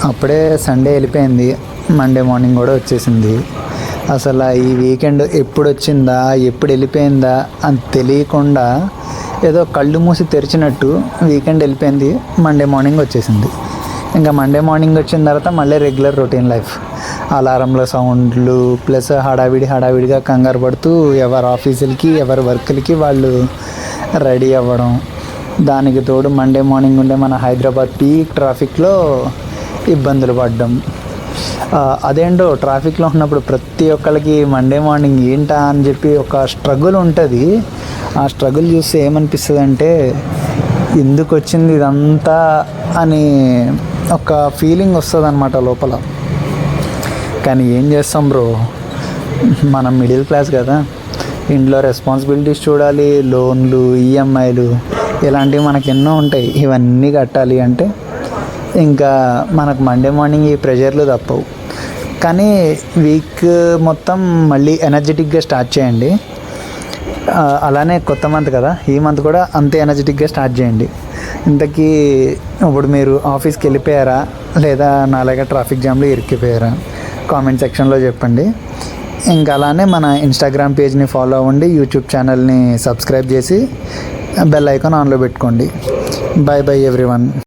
అప్పుడే సండే వెళ్ళిపోయింది, Monday morning కూడా వచ్చేసింది. అసలు ఈ వీకెండ్ ఎప్పుడు వచ్చిందా ఎప్పుడు వెళ్ళిపోయిందా అని తెలియకుండా ఏదో కళ్ళు మూసి తెరిచినట్టు వీకెండ్ వెళ్ళిపోయింది, మండే మార్నింగ్ వచ్చేసింది. ఇంకా మండే మార్నింగ్ వచ్చిన తర్వాత మళ్ళీ రెగ్యులర్ రొటీన్ లైఫ్, అలారంల సౌండ్లు ప్లస్ హడావిడిగా కంగారు పడుతూ ఎవరి ఆఫీసులకి ఎవరి వర్క్లకి వాళ్ళు రెడీ అవ్వడం. దానికి తోడు మండే మార్నింగ్ ఉండే మన హైదరాబాద్ పీక్ ట్రాఫిక్లో ఇబ్బందులు పడ్డం. అదేంటో ట్రాఫిక్లో ఉన్నప్పుడు ప్రతి ఒక్కరికి మండే మార్నింగ్ ఏంటా అని చెప్పి ఒక స్ట్రగుల్ ఉంటుంది. ఆ స్ట్రగుల్ చూస్తే ఏమనిపిస్తుంది అంటే ఎందుకు వచ్చింది ఇదంతా అని ఒక ఫీలింగ్ వస్తుంది అన్నమాట లోపల. కానీ ఏం చేస్తాం బ్రో, మనం మిడిల్ క్లాస్ కదా, ఇంట్లో రెస్పాన్సిబిలిటీస్ చూడాలి, లోన్లు ఈఎంఐలు ఇలాంటివి మనకు ఎన్నో ఉంటాయి. ఇవన్నీ కట్టాలి అంటే ఇంకా మనకు మండే మార్నింగ్ ఈ ప్రెషర్లు తప్పవు. కానీ వీక్ మొత్తం మళ్ళీ ఎనర్జెటిక్గా స్టార్ట్ చేయండి. అలానే కొత్త మంత్ కదా, ఈ మంత్ కూడా అంతే ఎనర్జెటిక్గా స్టార్ట్ చేయండి. ఇంతకీ ఇప్పుడు మీరు ఆఫీస్కి వెళ్ళిపోయారా లేదా నాలాగా ట్రాఫిక్ జామ్లో ఇరికిపోయారా? కామెంట్ సెక్షన్లో చెప్పండి. ఇంకా అలానే మన ఇన్స్టాగ్రామ్ పేజ్ని ఫాలో అవ్వండి, యూట్యూబ్ ఛానల్ని సబ్స్క్రైబ్ చేసి బెల్ ఐకాన్ ఆన్లో పెట్టుకోండి. By by everyone.